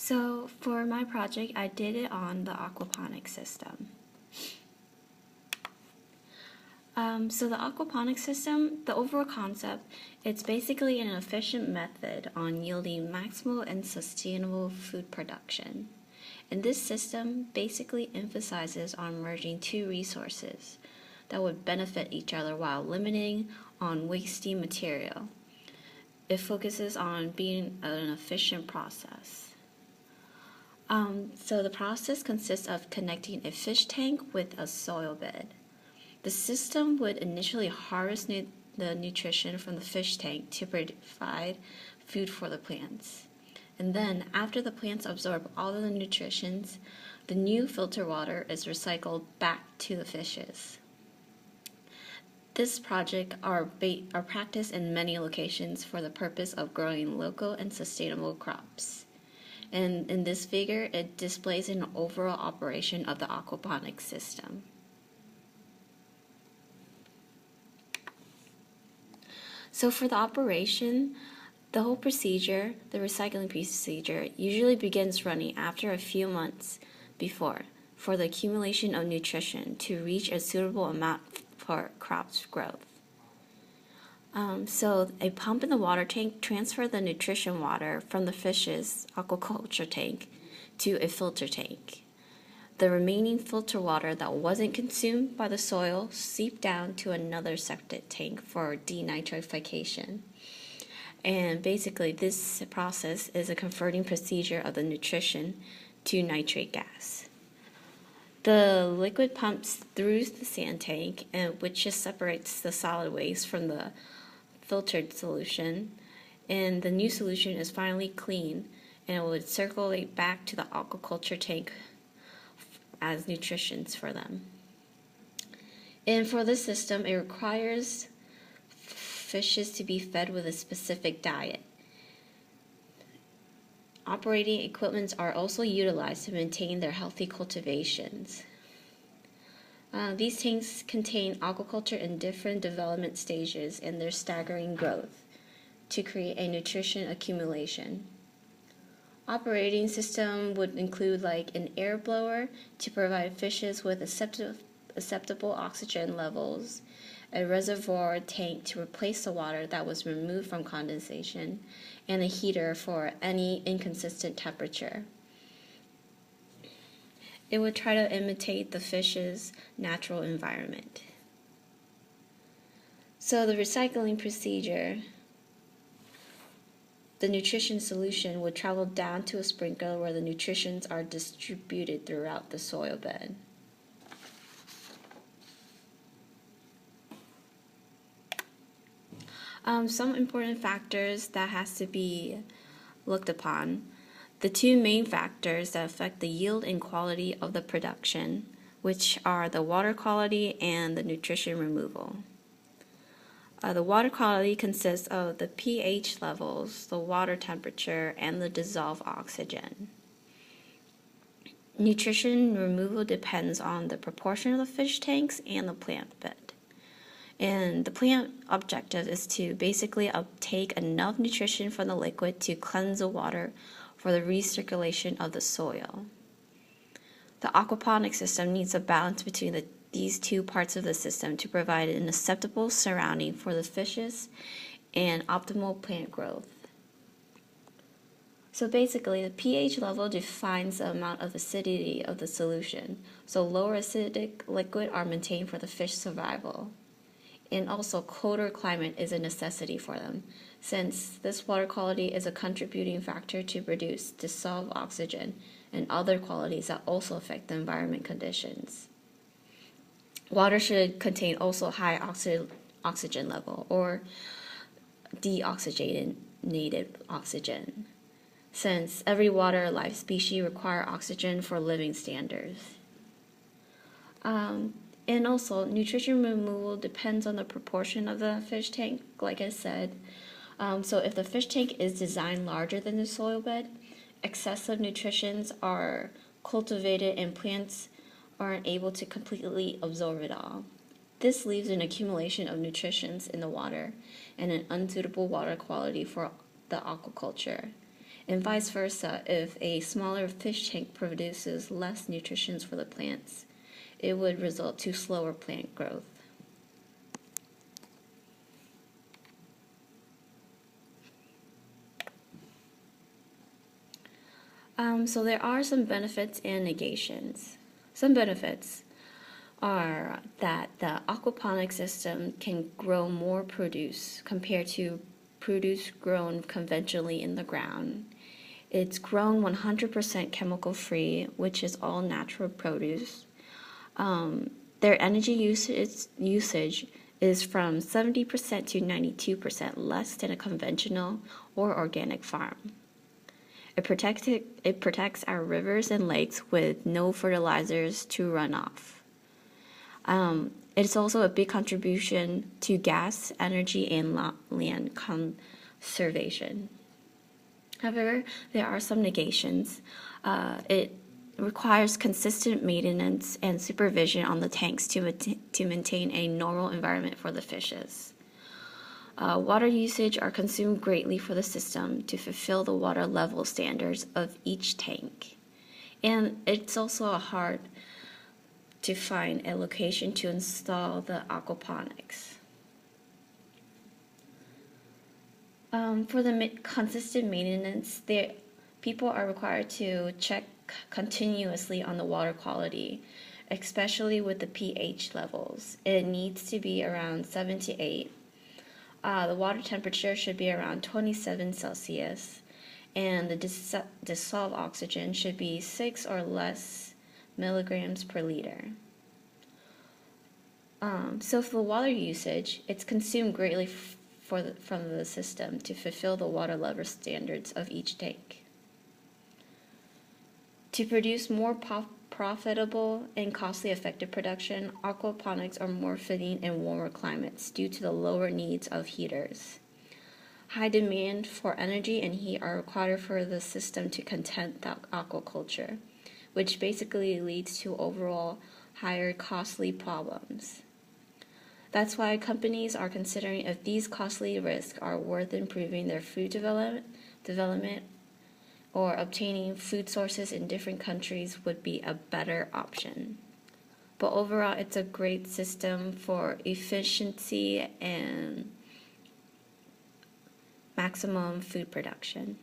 So for my project, I did it on the aquaponic system. So the aquaponic system, the overall concept, it's basically an efficient method on yielding maximal and sustainable food production. And this system basically emphasizes on merging two resources that would benefit each other while limiting on wasting material. It focuses on being an efficient process. So the process consists of connecting a fish tank with a soil bed. The system would initially harvest the nutrition from the fish tank to provide food for the plants. And then, after the plants absorb all of the nutrition, the new filter water is recycled back to the fishes. This project are practiced in many locations for the purpose of growing local and sustainable crops. And in this figure, it displays an overall operation of the aquaponics system. So for the operation, the whole procedure, the recycling procedure, usually begins running after a few months before for the accumulation of nutrition to reach a suitable amount for crops growth. So a pump in the water tank transfers the nutrition water from the fish's aquaculture tank to a filter tank. The remaining filter water that wasn't consumed by the soil seeped down to another septic tank for denitrification. And basically, this process is a converting procedure of the nutrition to nitrate gas. The liquid pumps through the sand tank, which just separates the solid waste from the filtered solution, and the new solution is finally clean, and it would circulate back to the aquaculture tank as nutrition for them. And for this system, it requires fishes to be fed with a specific diet. Operating equipments are also utilized to maintain their healthy cultivations. These tanks contain aquaculture in different development stages in their staggering growth to create a nutrition accumulation. Operating system would include like an air blower to provide fishes with acceptable oxygen levels, a reservoir tank to replace the water that was removed from condensation, and a heater for any inconsistent temperature. It would try to imitate the fish's natural environment. So the recycling procedure, the nutrition solution would travel down to a sprinkler where the nutrients are distributed throughout the soil bed. Some important factors that has to be looked upon. The two main factors that affect the yield and quality of the production, which are the water quality and the nutrition removal. The water quality consists of the pH levels, the water temperature, and the dissolved oxygen. Nutrition removal depends on the proportion of the fish tanks and the plant bed. And the plant objective is to basically uptake enough nutrition from the liquid to cleanse the water for the recirculation of the soil. The aquaponic system needs a balance between these two parts of the system to provide an acceptable surrounding for the fishes and optimal plant growth. So basically, the pH level defines the amount of acidity of the solution. So lower acidic liquid are maintained for the fish survival. And also colder climate is a necessity for them, since this water quality is a contributing factor to produce dissolved oxygen and other qualities that also affect the environment conditions. Water should contain also high oxygen level or deoxygenated oxygen, since every water life species require oxygen for living standards. And also, nutrition removal depends on the proportion of the fish tank, like I said. So if the fish tank is designed larger than the soil bed, excessive nutrients are cultivated and plants aren't able to completely absorb it all. This leaves an accumulation of nutrients in the water and an unsuitable water quality for the aquaculture. And vice versa, if a smaller fish tank produces less nutrition for the plants, it would result to slower plant growth. So there are some benefits and negations. Some benefits are that the aquaponic system can grow more produce compared to produce grown conventionally in the ground. It's grown 100% chemical free, which is all natural produce. Their energy usage is from 70% to 92% less than a conventional or organic farm. It protects our rivers and lakes with no fertilizers to run off. It's also a big contribution to gas, energy, and land conservation. However, there are some negations. It requires consistent maintenance and supervision on the tanks to maintain a normal environment for the fishes. Water usage are consumed greatly for the system to fulfill the water level standards of each tank. And it's also hard to find a location to install the aquaponics. For the consistent maintenance, people are required to check continuously on the water quality, especially with the pH levels. It needs to be around 7 to 8. The water temperature should be around 27 Celsius, and the dissolved oxygen should be 6 or less milligrams per liter. So for the water usage, it's consumed greatly from the system to fulfill the water level standards of each tank. To produce more profitable and costly effective production, aquaponics are more fitting in warmer climates due to the lower needs of heaters. High demand for energy and heat are required for the system to content the aquaculture, which basically leads to overall higher costly problems. That's why companies are considering if these costly risks are worth improving their food development or obtaining food sources in different countries would be a better option. But overall, it's a great system for efficiency and maximum food production.